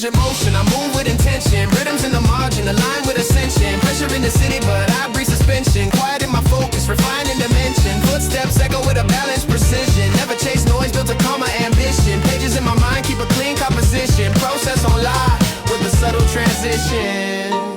measure motion, I move with intention. Rhythms in the margin, align with ascension. Pressure in the city, but I breathe suspension. Quiet in my focus, refined in dimension. Footsteps echo with a balanced precision. Never chase noise, built a calmer ambition. Pages in my mind, keep a clean composition. Process on live with a subtle transition.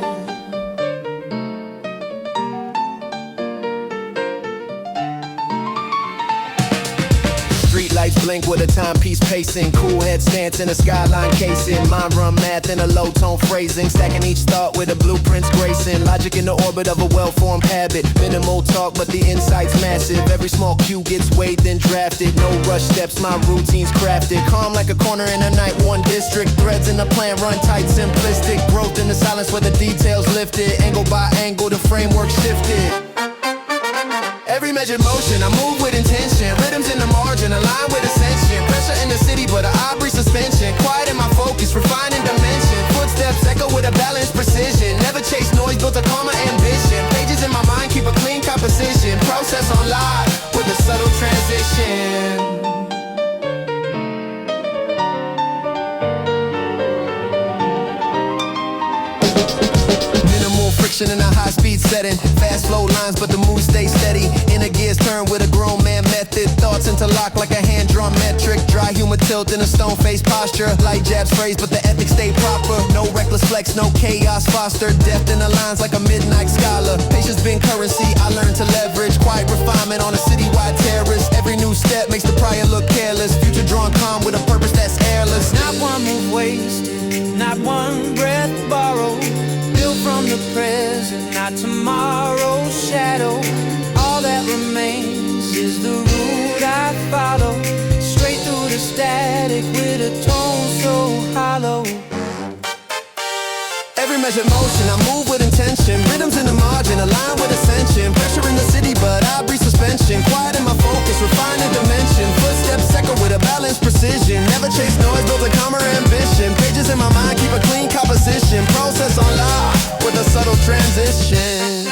Lights blink with a timepiece pacing. Cool head stance in a skyline casing. Mind run math in a low tone phrasing. Stacking each thought with a blueprint's gracing. Logic in the orbit of a well-formed habit. Minimal talk but the insight's massive. Every small cue gets weighed then drafted. No rush steps, my routine's crafted. Calm like a corner in a night one district. Threads in the plan run tight, simplistic. Growth in the silence where the details lifted. Angle by angle the framework shifted. Every measured motion, I move with intention. Rhythms in the margin, align with ascension. Pressure in the city, but I breathe suspension. Quiet in my focus, refined in dimension. Footsteps echo with a balanced precision. Never chase noise, built a calmer ambition. Pages in my mind, keep a clean composition. Process on live with a subtle transition. In a high-speed setting, fast flow lines, but the mood stays steady. Inner gears turn with a grown man method. Thoughts interlock like a hand-drawn metric. Dry humor tilt in a stone-faced posture. Light jabs phrase, but the ethics stay proper. No reckless flex, no chaos foster. Depth in the lines like a midnight scholar. Patience been currency, I learned to leverage. Quiet refinement on a citywide terrace. Every new step makes the prior look careless. Future drawn calm with a purpose that's airless. Not one move wasted, not one breath borrowed. From the present, not tomorrow's shadow. All that remains is the route I follow. Straight through the static with a tone so hollow. Every measured motion, I move with intention. Rhythms in the margin, align with ascension. Pressure in the city, but I breathe suspension. Quiet in my focus, refined in dimension. Footsteps echo with a balanced precision. Never chase noise, build a calmer ambition. Pages in my mind, keep a clean composition. Process on live with a subtle transition.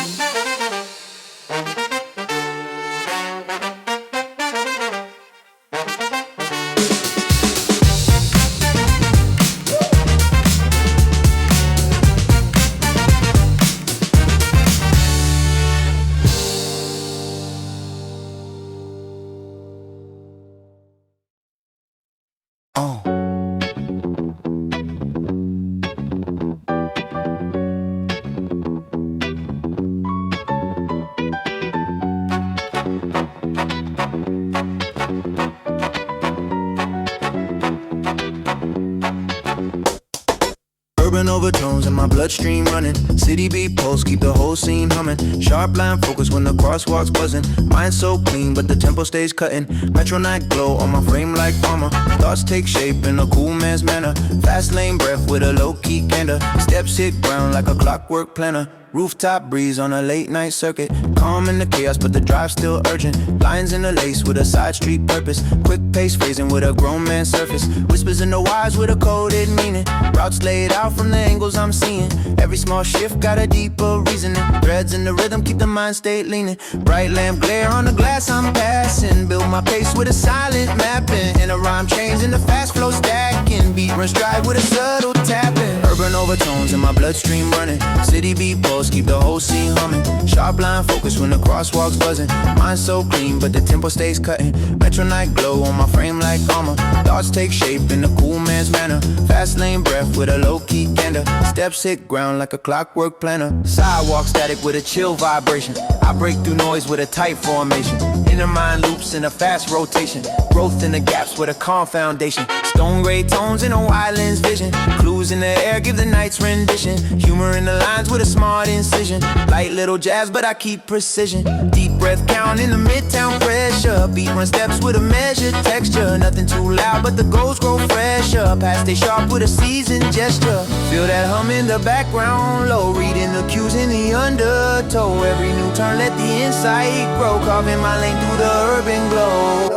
Urban overtones in my bloodstream running. City beat pulse, keep the whole scene humming. Sharp line focus when the crosswalk's buzzing. Mind so clean, but the tempo stays cutting. Metro night glow on my frame like armor. Thoughts take shape in a cool man's manner. Fast lane breath with a low-key candor. Steps hit ground like a clockwork planner. Rooftop breeze on a late night circuit. Calm in the chaos, but the drive still urgent. Lines in the lace with a side street purpose. Quick pace phrasing with a grown man surface. Whispers in the wires with a coded meaning. Routes laid out from the angles I'm seeing. Every small shift got a deeper reasoning. Threads in the rhythm keep the mind state leaning. Bright lamp glare on the glass I'm passing. Build my pace with a silent mapping. In a rhyme change in the fast flow stacking. Beat runs drive with a subtle tapping. Urban overtones in my bloodstream running. City beat pulse, keep the whole scene humming. Sharp line focus when the crosswalk's buzzing. Mind so clean, but the tempo stays cutting. Metro night glow on my frame like armor. Thoughts take shape in a cool man's manner. Fast lane breath with a low-key candor. Steps hit ground like a clockwork planner. Sidewalk static with a chill vibration. I break through noise with a tight formation. Inner mind loops in a fast rotation. Growth in the gaps with a calm foundation. Stone gray tones in a wide lens vision. Clues in the air give the night's rendition. Humor in the lines with a smart incision. Light little jazz but I keep precision. Deep breath count in the midtown pressure. Beat run steps with a measured texture. Nothing too loud but the goals grow fresher. Past stay sharp with a seasoned gesture. Feel that hum in the background low. Reading the cues in the undertow. Every new turn let the insight grow. Carving my lane through the urban glow.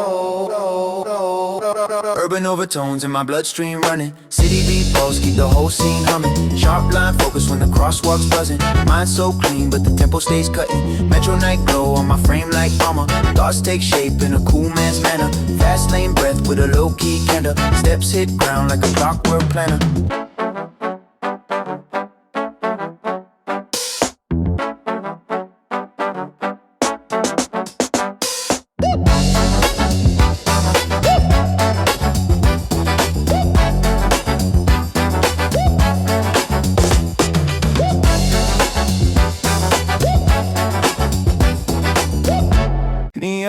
Urban overtones in my bloodstream running. City beat pulse, keep the whole scene humming. Sharp line focus when the crosswalk's buzzing. Mind so clean, but the tempo stays cutting. Metro night glow on my frame like armor. Thoughts take shape in a cool man's manner. Fast lane breath with a low-key candor. Steps hit ground like a clockwork planner.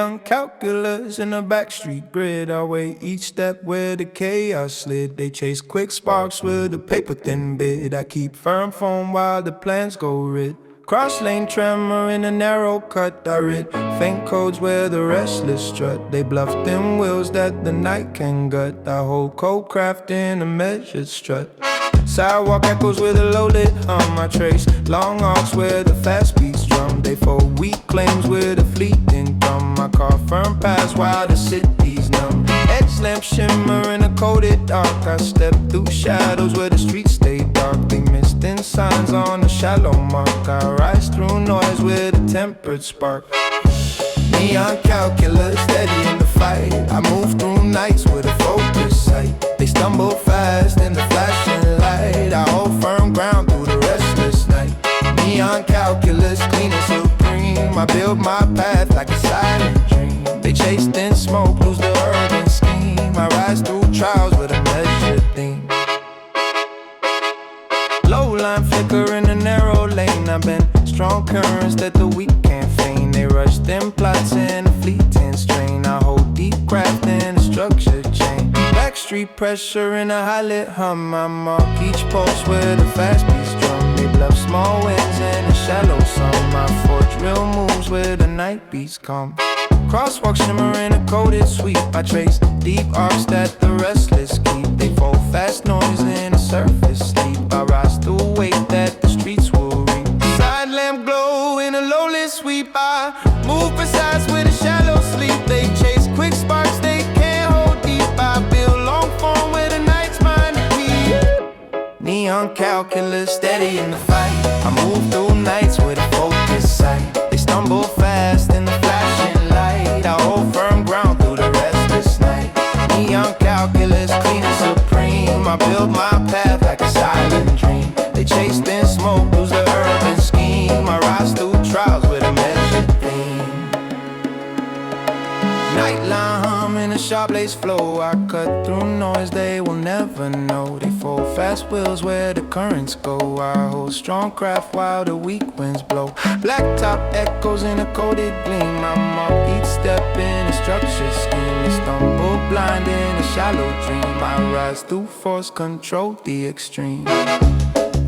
Neon calculus in the backstreet grid. I weigh each step where the chaos slid. They chase quick sparks with a paper thin bid. I keep firm form while the plans go rid. Cross lane tremor in a narrow cut. I rid faint codes where the restless strut. They bluff them wheels that the night can gut. I hold cold craft in a measured strut. Sidewalk echoes with a low-lit hum. I trace long arcs where the fast beats drum. They fold weak claims with a fleeting thumb. I carve firm paths while the city's numb. Edge lamp shimmer in a coated dark. I step through shadows where the streets stay dark. They missed in signs on a shallow mark. I rise through noise with a tempered spark. Neon calculus, steady in the fight. I move through nights with a focused sight. They stumble fast in the flashing light. I hold firm ground through the restless night. Neon calculus, clean and supreme. I build my path like a silent dream. They chase thin smoke, lose the urban scheme. I rise through trials with a measured theme. Low line flicker in a narrow lane. I've been strong currents that the weak can't feign. They rush them plots in a fleeting strain. I hold deep craft in a structured chain. Backstreet pressure in a high-lit hum. I mark each pulse with a fast beats drum. They bluff small winds in a shallow sun. I forge real moves where the night beats come. Crosswalk shimmer in a coated sweep. I trace deep arcs that the restless keep. They fold fast noise in a surface sleep. I rise through weight that the streets will reap. Side lamp glow in a low-lit sweep. I move precise with a shallow sleep. They chase quick sparks they can't hold deep. I build long form where the night's mine weep. Neon calculus, steady in the fight. I move through nights with a focused sight. They stumble fast in the flashing light. I hold firm ground through the restless night. Neon calculus, clean and supreme. I build my path like a silent dream. They chase thin smoke, lose the urban scheme. I rise through trials with a measured theme. Nightline hum in a sharp lace flow. I cut through noise they will never know. They fold fast wheels where the currents go. I hold strong craft while the weak winds blow. Blacktop echoes in a coated gleam. I mark each step in a structured scheme. They stumble blind in a shallow dream. I rise through force, control the extreme.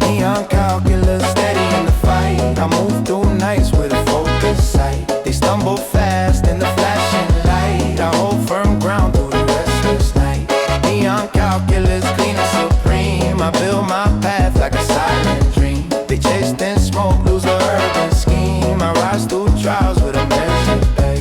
Neon calculus, steady in the fight. I move through nights with a focused sight. They stumble fast in the flashing light. I hold firm ground through the restless night. Neon calculus, clean and supreme. I build my path like a silent dream. They chase thin smoke, lose the urban scheme. I rise through trials with a measured pace.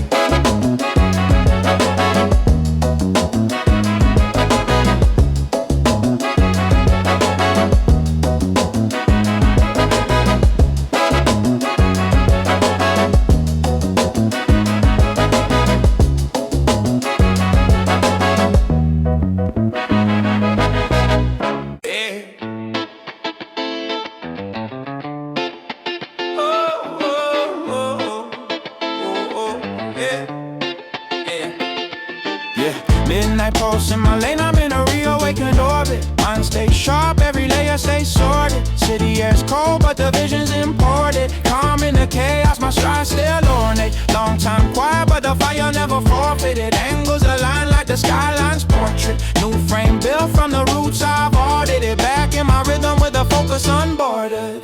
Midnight pulse in my lane, I'm in a reawakened orbit. Mind stays sharp, every layer stays sorted. City air's cold, but the vision's imported. Calm in the chaos, my stride still ornate. Long time quiet, but the fire never forfeited. Angles align like the skyline's portrait. New frame built from the roots I've audited. Back in my rhythm with the focus unboarded.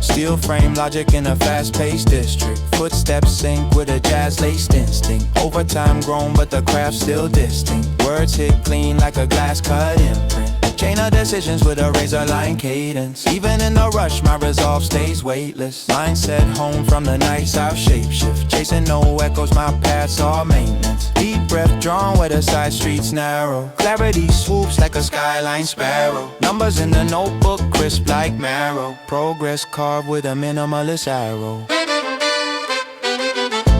Steel frame logic in a fast-paced district. Footsteps sync with a jazz-laced instinct. Overtime grown, but the craft still distinct. Words hit clean like a glass-cut imprint. Chain of decisions with a razor-line cadence. Even in the rush, my resolve stays weightless. Mindset home from the nights I've shapeshift. Chasing no echoes, my path's all maintenance. Deep breath drawn where the side streets narrow. Clarity swoops like a skyline sparrow. Numbers in the notebook, crisp like marrow. Progress carved with a minimalist arrow.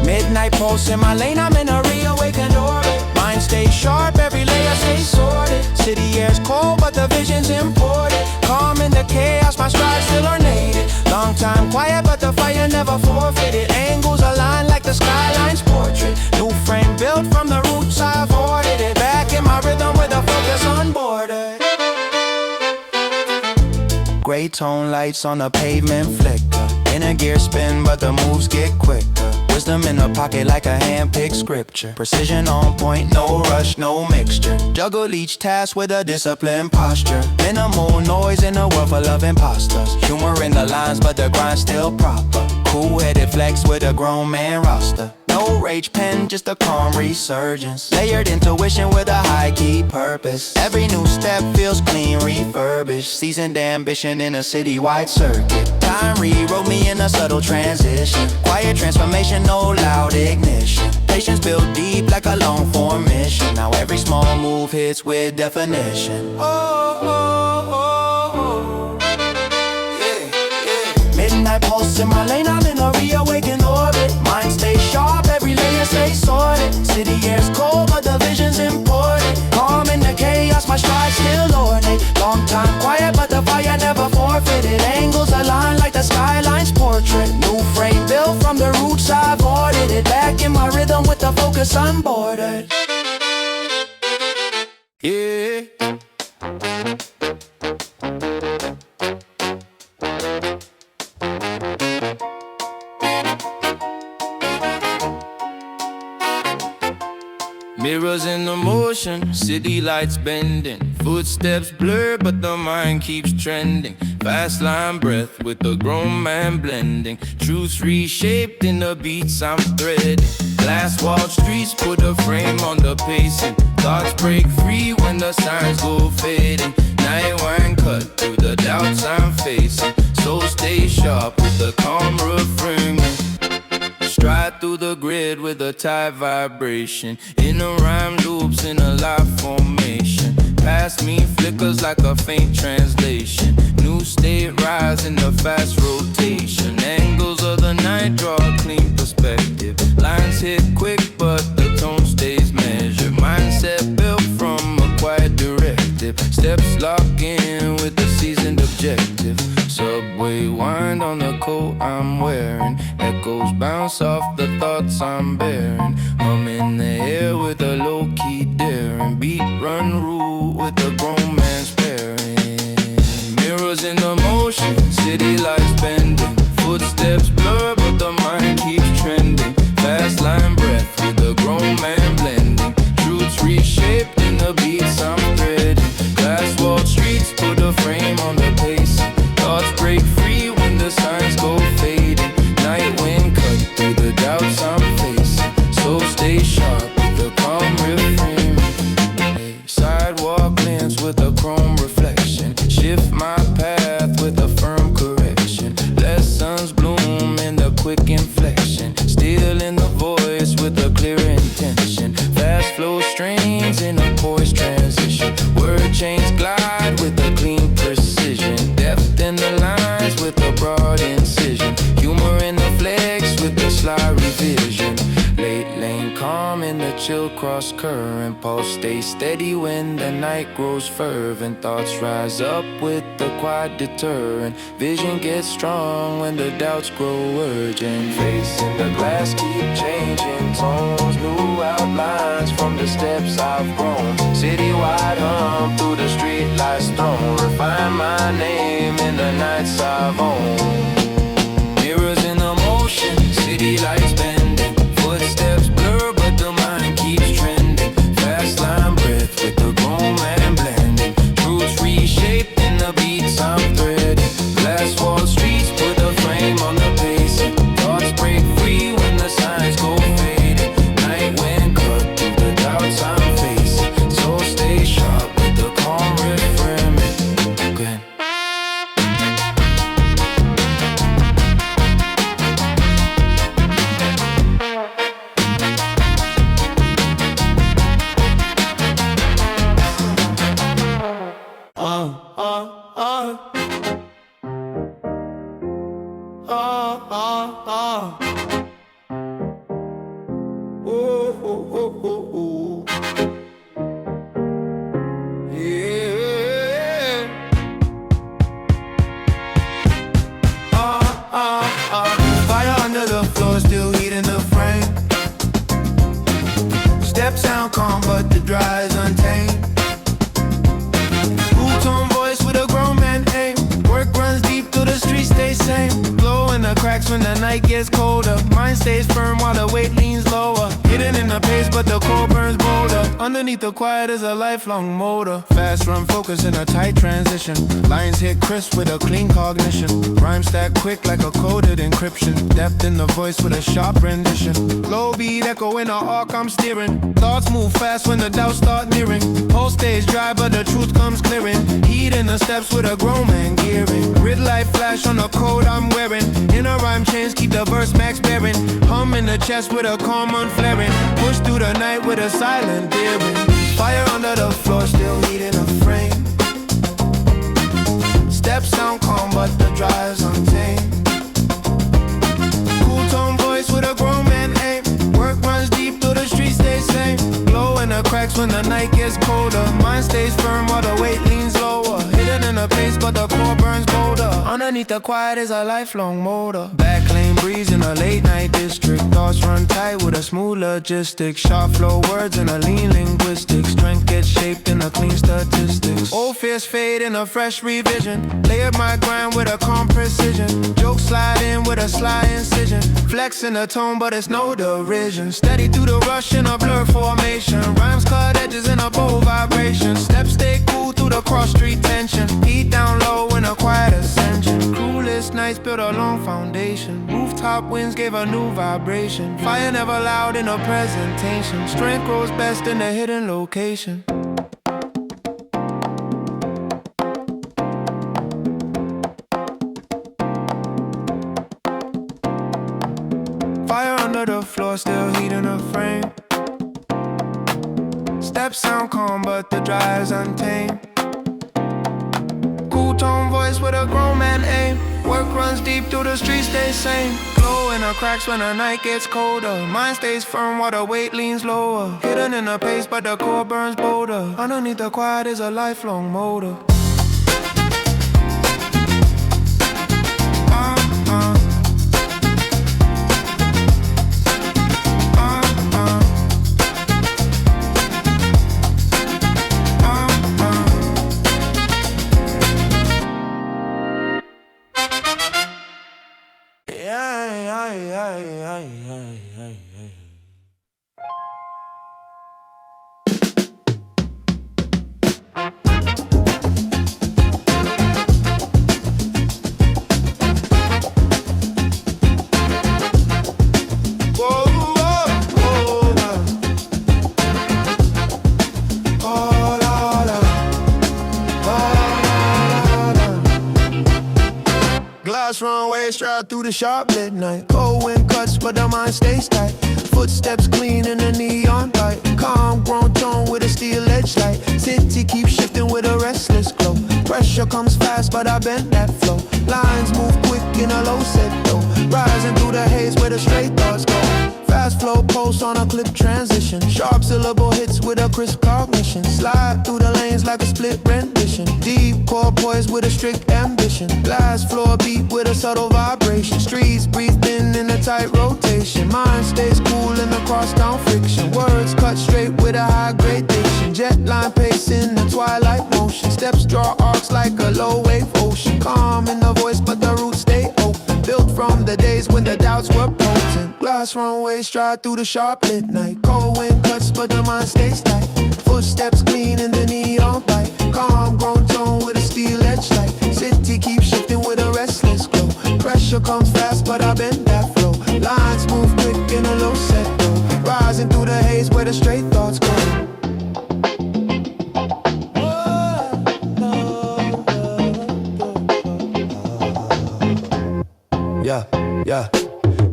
Midnight pulse in my lane, I'm in a reawakened orbit. Mind stays sharp, every layer stays sorted. City air's cold, but the vision's imported. Calm in the chaos, my stride still ornated. Long time quiet, but the fire never forfeited. Angles align like the skyline's portrait. New frame built from the roots I've audited. Back in my rhythm with a focus unboarded. Gray tone lights on the pavement flicker. In a gear spin, but the moves get quicker. Wisdom in a pocket like a hand-picked scripture. Precision on point, no rush, no mixture. Juggle each task with a disciplined posture. Minimal noise in a world full of imposters. Humor in the lines, but the grind still proper. Cool-headed flex with a grown man roster. No rage pen, just a calm resurgence. Layered intuition with a high-key purpose. Every new step feels clean, refurbished. Seasoned ambition in a citywide circuit. Time rewrote me in a subtle transition. Quiet transformation, no loud ignition. Patience built deep like a long-form mission. Now every small move hits with definition. Midnight pulse in my lane, I'm in a reawakened orbit. Mind stays sharp, every layer stays sorted. City air's cold, but the vision's important. Calm in the chaos, my stride still ornate. Long time quiet, but the fire never forfeited. Angles align like the skyline's portrait. New frame built from the roots I've ordered it. Back in my rhythm with the focus unbordered. Yeah. Mirrors in the motion, city lights bending. Footsteps blur, but the mind keeps trending. Fast line breath with the grown man blending. Truths reshaped in the beats I'm threading. Glass walled streets put a frame on the pacing. Thoughts break free when the signs go fading. Night wine cut through the doubts I'm facing. So stay sharp with the calm reframing. Stride through the grid with a tight vibration. Inner rhyme loops in a live formation. Past me flickers like a faint translation. New state rise in the fast rotation. Angles of the night draw a clean perspective. Lines hit quick but the tone stays measured. Mindset built from a quiet directive. Steps lock in with the seasoned objective. Subway wind on the coat I'm wearing. Echoes bounce off the thoughts I'm bearing. I'm in the air with a low-key daring. Beat run rule with a grown man's pairing. Mirrors in the motion, city lights bending. Footsteps blur but the mind keeps trending. Fast line breath with a grown man blending. Truths reshaped in the beats I'm threading. Glass walled streets put a frame on the pace. Thoughts break free when the signs go fading. Night wind cut through the doubts I'm facing. So stay sharp with the calm refrain. Sidewalk lens with a chrome reflection. Shift my path with a firm correction. Lessons bloom in the quick inflection. Still in the voice with a clear intention. Fast flow strains in a poised transition. Word chains glide with a clean precision. Depth in the lines with a broad incision. Humor in the flex with a sly revision. Late lane calm in the chill cross current. Pulse stay steady when the night grows fervent. Thoughts rise up with the quiet deterrent. Vision gets strong when the doubts grow urgent. Facing the glass keep changing tones. New outlines from the steps I've grown. Citywide hum through the street lights thrown. Refine my name in the nights I've owned. Mirrors in the motion, city lights bending. Footsteps blur but the mind keeps trending. Fast line breath with the grown man blending. Truths reshaped in the beats I'm threading. Glass walled streets put a frame on the pacing. Thoughts break free when the signs go fading. Night wind cut through the doubts I'm facing. So stay sharp with the calm reframing. Good. stays firm while the weight leans lower. Hidden in the pace, but the core burns bolder. Underneath the quiet is a lifelong motor. Fast run focus in a tight transition. Lines hit crisp with a clean cognition. Rhyme stack quick like a coded encryption. Depth in the voice with a sharp rendition. Low beat echo in a arc I'm steering. Thoughts move fast when the doubts start nearing. Whole stage dry but the truth comes clearing. Heat in the steps with a grown man gearing. Grid light flash on the code I'm wearing. Inner rhyme chains keep the verse max bearing. Hum in the chest with a calm unflaring. Push through the night with a silent daring. Fire under the floor still heating a frame. Steps sound calm but the drive's untamed. Cool tone voice with a grown man aim. Work runs deep through the streets stay same. Glow in the cracks when the night gets colder. Mind stays firm while the weight leans lower. Hidden in the pace but the core burns bolder. Underneath the quiet is a lifelong motor. Back lane breeze in a late night district. Thoughts run tight with a smooth logistics. Sharp flow words in a lean linguistics. Strength gets shaped in a clean statistics. Old fears fade in a fresh revision. Layered my grind with a calm precision. Jokes slide in with a sly incision. Flex in the tone but it's no derision. Steady through the rush in a blur formation. Rhymes cut edges in a bold vibration. Steps stay cool through the cross street tension. Heat down low in a quiet ascension. Coolest nights built a long foundation. Rooftop winds gave a new vibration. Fire never loud in a presentation. Strength grows best in a hidden location. Fire under the floor still heating a frame. Steps sound calm but the drive's untamed. Cool tone voice with a grown man aim. Work runs deep through the streets stay same. Glow in the cracks when the night gets colder. Mind stays firm while the weight leans lower. Hidden in the pace but the core burns bolder. Underneath the quiet is a lifelong motor. Runway stride through the sharp midnight. Cold wind cuts but the mind stays tight. Footsteps clean in the neon light. Calm grown tone with a steel edge light. City keeps shifting with a restless glow. Pressure comes fast but I bend that flow. Lines move quick in a low set though. Rising through the haze where the straight thoughts go. Fast flow pulse on a clip transition. Sharp syllable hits with a crisp cognition. Slide through the lanes like a split rendition. Deep core poised with a strict ambition. Glass floor beat with a subtle vibration. Streets breathe in a tight rotation. Mind stays cool in the cross down friction. Words cut straight with a high gradation. Jet line pace in the twilight motion. Steps draw arcs like a low wave ocean. Calm in the voice but the roots stay open. Built from the days when the doubts were potent. Glass runway stride through the sharp midnight. Cold wind cuts but the mind stays tight. Footsteps clean in the neon light. Calm grown tone with a steel edge light. City keeps shifting with a restless glow. Pressure comes fast but I bend that flow. Lines move quick in a low set though. Rising through the haze where the straight thoughts go. Yeah.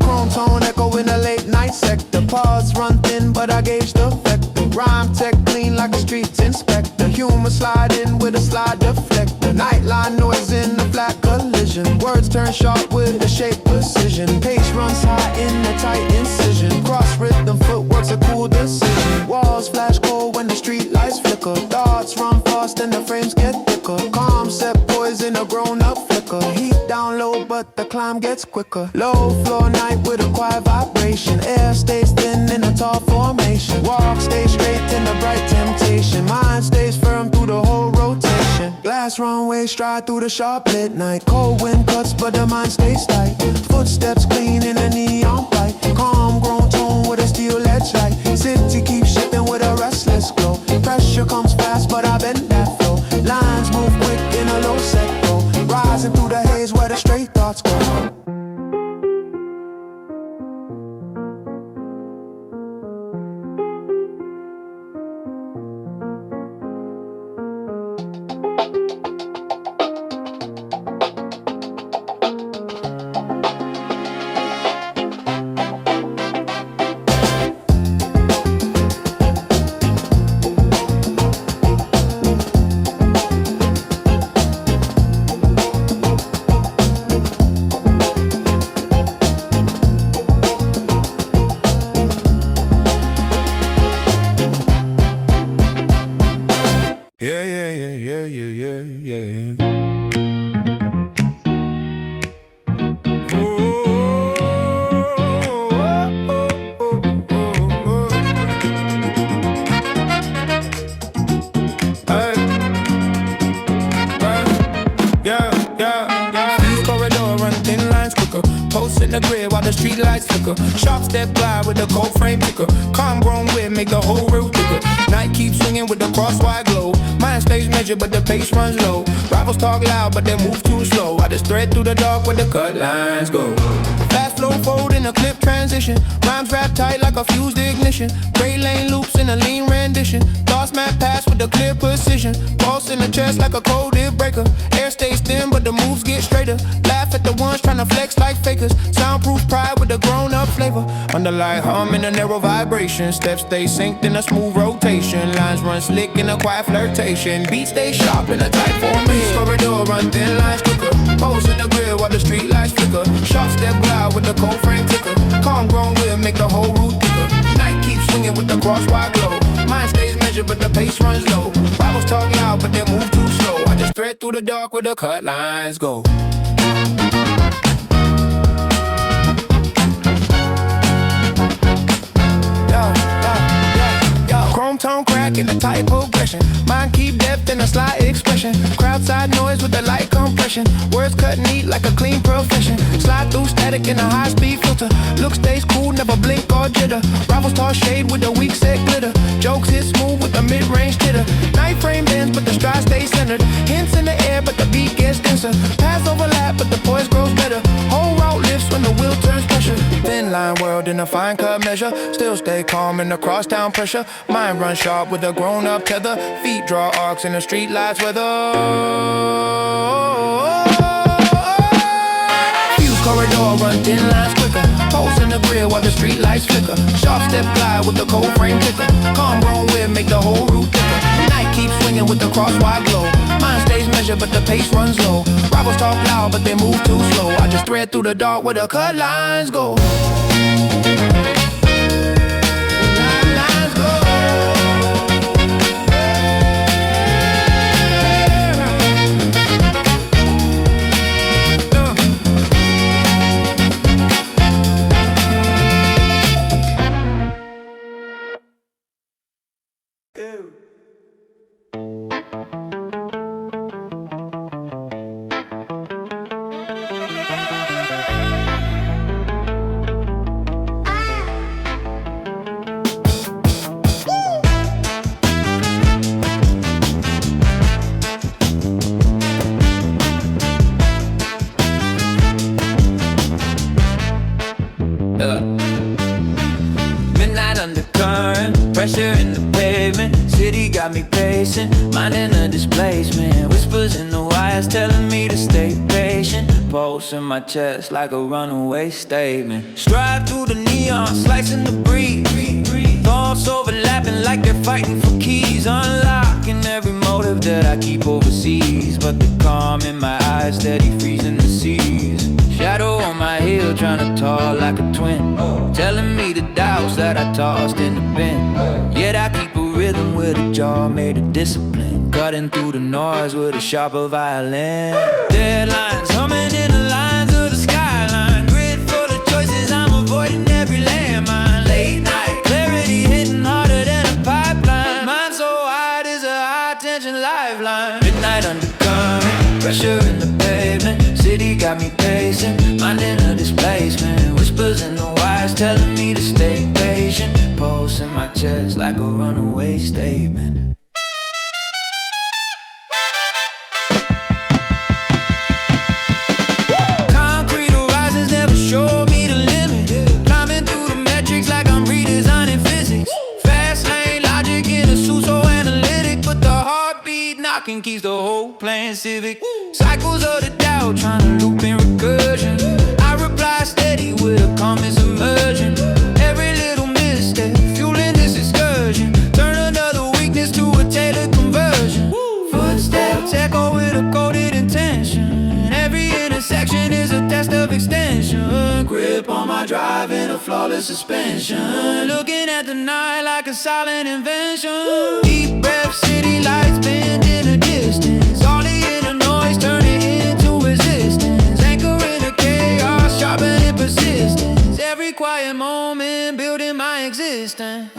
Chrome tone echo in the late night sector. Pause run thin, but I gauge the vector. Rhyme tech clean like a streets inspector. Humor slide in with a slide deflector. Nightline noise in the flat collision. Words turn sharp with a shape precision. Pace runs high in a tight incision. Cross rhythm footwork's a cool decision. Walls flash cold when the street lights flicker. Thoughts run fast and the frames get thicker. Calm set poise in a grown up flicker. Heat down low but the climb gets quicker. Low floor night with a quiet vibration. Air stays thin in a tall formation. Walk stays straight in the bright temptation. Mind stays firm through the whole rotation. Glass runway stride through the sharp midnight. Cold wind cuts but the mind stays tight. Footsteps clean in a neon light. Calm, grown tone with a steel edge light. City keeps shipping with a restless glow. Pressure comes fast, but I bend that flow. Lines move quick in a low set flow. Rising through the haze where the straight thoughts go. The grid while the street lights flicker. Sharp step glide with the cold frame picker. Calm grown wit make the whole route thicker. Night keeps swinging with the crosswise glow. Mind stays measured but the pace runs low. Rivals talk loud but they move too slow. I just thread through the dark where the cut lines go. Fast flow fold in a clip transition. Rhymes wrap tight like a fused ignition. Gray lane loops in a lean rendition. Thoughts map pass with a clear precision. Pulse in the chest like a coded breaker. Air stays thin but the moves get straighter. Laugh at the ones trying to flex like fakers. Soundproof pride with a grown-up flavor. Underlight hum in a narrow vibration. Steps stay synced in a smooth rotation. Lines run slick in a quiet flirtation. Beats stay sharp in a tight formation. Corridor run thin lines quicker. Pose in the grill while the street lights flicker. Sharp step glide with the cold frame ticker. Calm grown will make the whole route thicker. Night keeps swinging with the crosswise glow. Mind stays measured but the pace runs low. Rivals talk loud but they move too slow. I just thread through the dark where the cut lines go. Chrome tone crack in a tight progression. Mind keep depth in a sly expression. Crowd side noise with a light compression. Words cut neat like a clean profession. Slide through static in a high speed filter. Look stays cool, never blink or jitter. Rivals toss shade with a weak set glitter. Jokes hit smooth with a mid-range titter. Night frame bends but the stride stays centered. Hints in the air but the beat gets denser. Paths overlap but the poise grows better. Whole route lifts when the wheel turns pressure. Thin line world in a fine cut measure. Still stay calm in the crosstown pressure. Mind run sharp with a grown-up tether. Feet draw arcs in the street lights weather. Fuse corridor run thin lines quicker. Pose in the grill while the street lights flicker. Sharp step glide with the cold frame ticker. Calm grown wit make the whole route thicker. Night keeps swinging with the crosswise glow. Mind stays measured but the pace runs low. Rivals talk loud but they move too slow. I just thread through the dark where the cut lines go. Midnight undercurrent, pressure in the pavement. City got me pacing, minding a displacement. Whispers in the wires telling me to stay patient. Pulse in my chest like a runaway statement. Stride through the neon, slicing the breeze. Thoughts overlapping like they're fighting for keys. Unlocking every motive that I keep overseas. But the calm in my eyes steady freezing the seas. Shadow on my heel trying to tall like a twin. Telling me the doubts that I tossed in the bin. Yet I keep a rhythm with a jaw made of discipline. Cutting through the noise with a sharper violin. Deadlines humming in the lines of the skyline. Grid full of choices, I'm avoiding every landmine. Late night clarity hitting harder than a pipeline. Mind so wide is a high tension lifeline. Midnight undercurrent, pressure in the pavement. City got me pacing, minding a displacement. Whispers in the wire wires telling me to stay patient. Pulse in my chest like a runaway statement. Concrete horizons never show me the limit. Climbing through the metrics like I'm redesigning physics. Fast lane logic in a suit so analytic, but the heartbeat knocking keeps the whole plan civic. Cycles of the doubt trying to loop in recursion. I reply steady with a calmness emerging. Every little misstep fueling this excursion. Turn another weakness to a tailored conversion. Footsteps echo with a coded intention. Every intersection is a test of extension. Grip on my drive in a flawless suspension. Looking at the night like a silent invention. Deep breath, city lights bend in a distance. All the inner noise turning into resistance. Anchor in the chaos, sharpening persistence. Every quiet moment building my existence.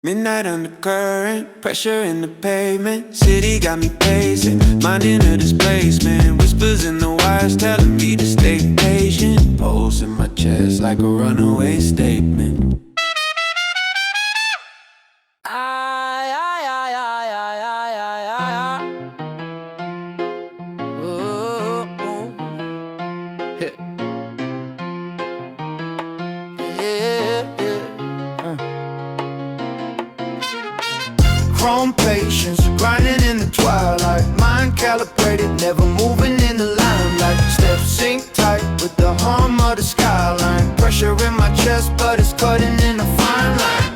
Midnight undercurrent, pressure in the pavement. City got me pacing, minding a displacement. Whispers in the wires telling me to stay patient. Pulse in my chest like a runaway statement. Chrome patience, grinding in the twilight. Mind calibrated, never moving in the limelight. Steps sync tight with the hum of the skyline. Pressure in my chest, but it's cutting in a fine line.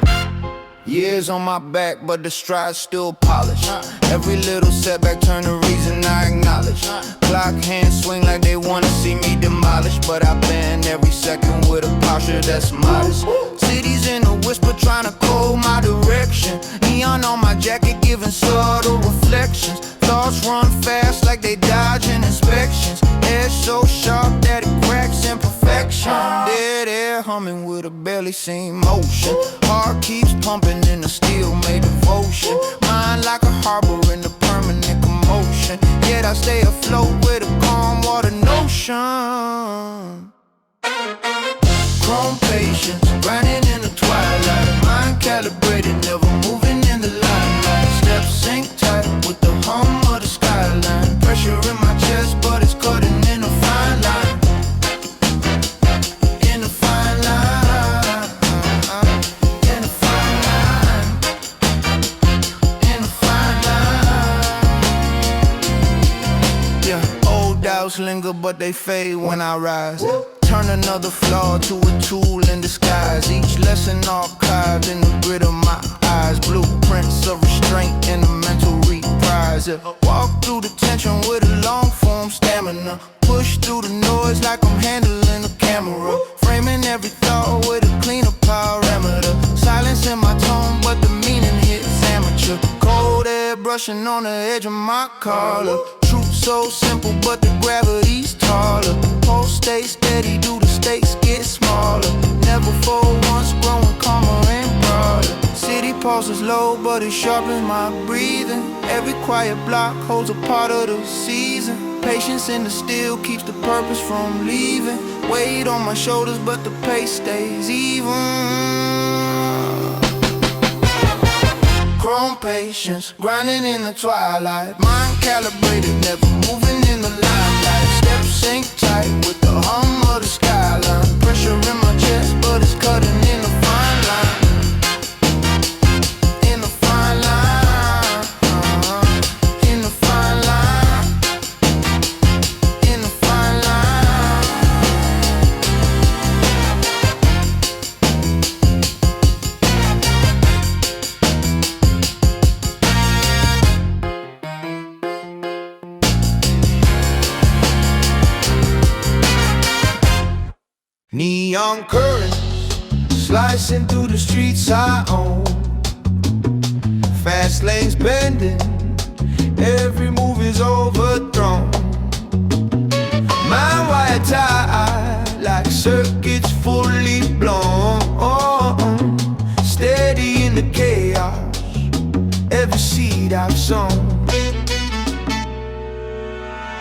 Years on my back, but the stride's still polished. Every little setback turn to reason I acknowledge. Clock hands swing like they wanna see me demolished, but I bend every second with a posture that's modest. Cities in a whisper trying to code my direction. Neon on my jacket giving subtle reflections. Thoughts run fast like they dodging inspections. Edge so sharp that it cracks imperfection. Dead air humming with a barely seen motion. Heart keeps pumping in a steel made devotion. Mind like a harbor in a permanent commotion. Yet I stay afloat with a calm water notion. Chrome patience, grinding in the twilight. Mind calibrated, never moving in the limelight. Steps sync tight with the hum of the skyline. Pressure in my chest, but it's cutting in a fine line. In a fine line. In a fine line. In a fine line. Yeah, old doubts linger, but they fade when I rise. Turn another flaw to a tool in disguise. Each lesson archived in the grid of my eyes. Blueprints of restraint in a mental reprise. Walk through the tension with a long form stamina. Push through the noise like I'm handling a camera. Framing every thought with a cleaner parameter. Silence in my tone, but the meaning hits amateur. Cold air brushing on the edge of my collar. Truth so simple, but the gravity's taller. Pulse stay steady, do the stakes get smaller. Never fold once, growing calmer and broader. City pulses low, but it sharpens my breathing. Every quiet block holds a part of the season. Patience in the still keeps the purpose from leaving. Weight on my shoulders, but the pace stays even. Chrome patience, grinding in the twilight. Mind calibrated, never moving in the limelight. Steps sync tight with the hum of the skyline. Pressure in my chest, but it's cutting in a fine line. In a fine line. In a fine line. In a fine line. Neon currents slicing through the streets I own. Fast lanes bending, every move is overthrown. Mind wire tied like circuits fully blown. Steady in the chaos, every seed I've sown.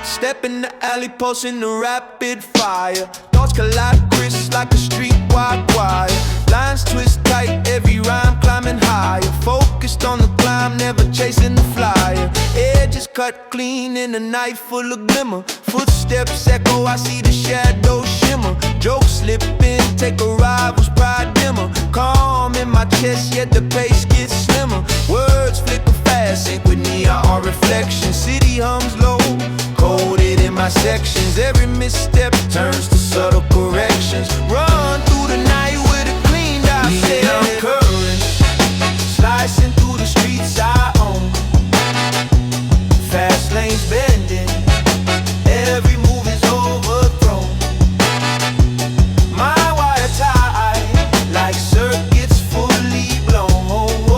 Step in the alley, pulsing the rapid fire. Thoughts collide, crisp like a street-wide choir. Lines twist tight, every rhyme climbing higher. Focused on the climb, never chasing the flyer. Edges cut clean in a night full of glimmer. Footsteps echo, I see the shadows shimmer. Jokes slip in, take a rival's pride dimmer. Calm in my chest, yet the pace gets slimmer. Words flicker fast, sync with neon reflections. City hums low, coded in my sections. Every misstep turns to subtle corrections. Run through the night with a cleaned out set. Neon currents slicing through the streets I own. Fast lanes bending, every move is overthrown. My wire tied like circuits fully blown.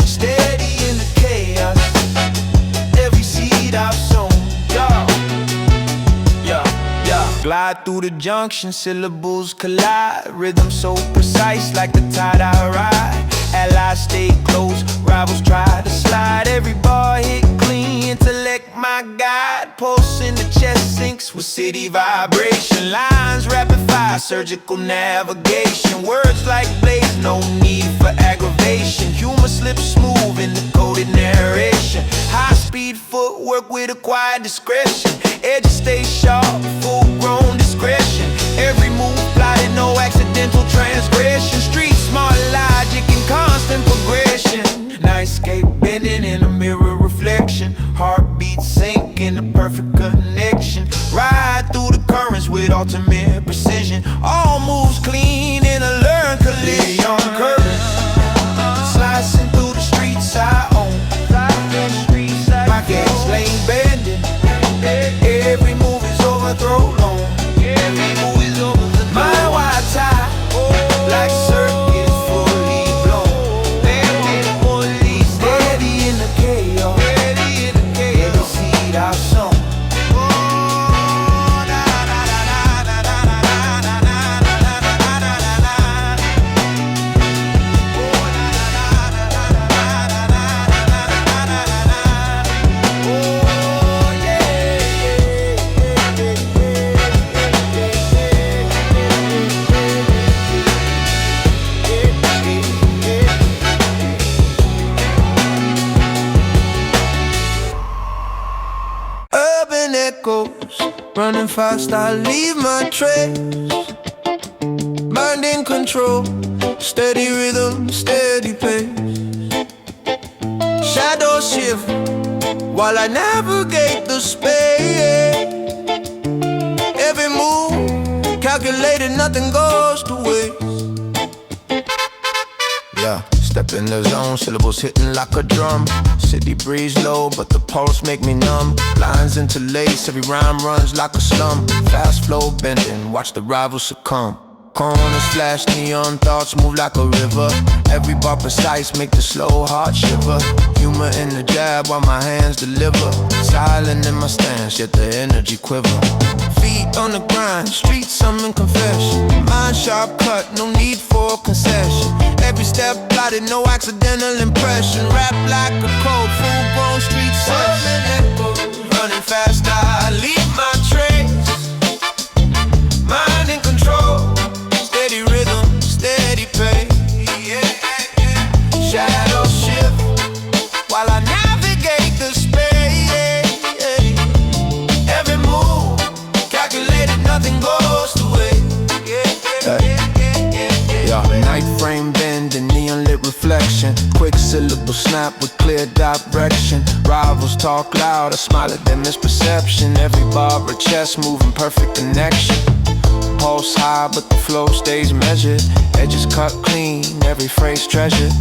Steady in the chaos, every seed I've sown. Glide through the junction, syllables collide. Rhythm so precise like the tide I ride. Allies stay close, rivals try to slide. Every bar hit clean, intellect my guide. Pulse in the chest sinks with city vibration. Lines rapid fire, surgical navigation. Words like blades, no need for aggravation. Humor slips smooth in the coded narration. High speed footwork with a quiet discretion. Edges stay sharp, full grown discretion. Every move plotted, no accidental transgression. Street smart logic and constant progression. Nightscape bending in a mirror reflection. Heartbeat sync in a perfect connection. Ride through the currents with ultimate precision. All moves clean in a learned collision. Neon currents slicing through the streets I own. My gas lane bending, every move is overthrown. Every move is overthrown. My wire tie like circuits fully blown. Steady in the chaos, every seed I've sown. Urban echoes, running fast, I leave my trace. Mind in control, steady rhythm, steady pace. Shadows shift while I navigate the space. Every move calculated, nothing goes to waste. Yeah, step in the zone, syllables hitting like a drum. City breeze low, but the pulse make me numb. Lines interlace, every rhyme runs like a slum. Fast flow bending, watch the rivals succumb. Corners flash, neon thoughts move like a river. Every bar precise, make the slow heart shiver. Humor in the jab while my hands deliver. Silent in my stance, yet the energy quiver. Feet on the grind, street summon confession. Mind sharp cut, no need for concession. Every step plotted, no accidental impression. Rap like a code, full grown street session. Running fast, I leave my trace. Mind in control, steady rhythm, steady pace. Shadows shift while I navigate the space. Every move calculated, nothing goes to waste. Yeah, night frame bend and neon lit reflection. Quick syllable snap with clear direction. Rivals talk loud, I smile at their misperception. Every bar a chess move in perfect connection. pulse high, but the flow stays measured. Edges cut clean, every phrase treasured.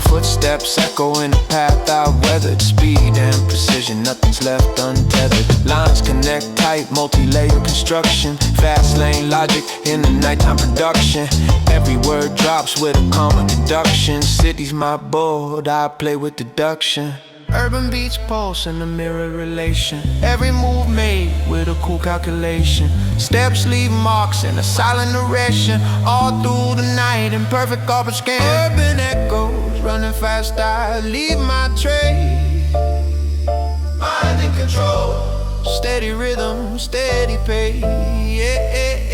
Footsteps echo in the path I've weathered. Speed and precision, nothing's left untethered. Lines connect tight, multi-layer construction. Fast lane logic in the nighttime production. Every word drops with a common deduction. City's my board, I play with deduction. Urban beats pulse in the mirror relation. Every move made with a cool calculation. Steps leave marks in a silent narration. All through the night in perfect garbage scan. Urban echoes running fast, I leave my trace. Mind in control, steady rhythm, steady pace. Yeah, yeah, yeah.